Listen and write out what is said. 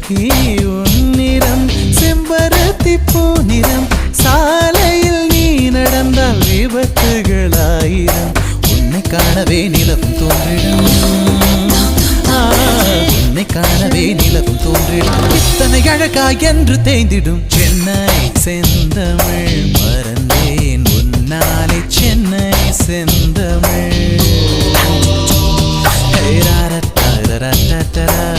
உன்னிறம் செம்பருத்தி பூநிறம் சாலையில் நீ நடந்தால் விபத்துகளாயிரம் உன்னை காணவே நிலவும் தோன்றிடும் உன்னை காணவே நிலவும் தோன்றிடும் இத்தனை அழகா என்று தேய்ந்திடும் சென்னை செந்தமிழ் மறந்தேன் உன்னாலே சென்னை செந்தமிழ். Hey, da da da da da da da.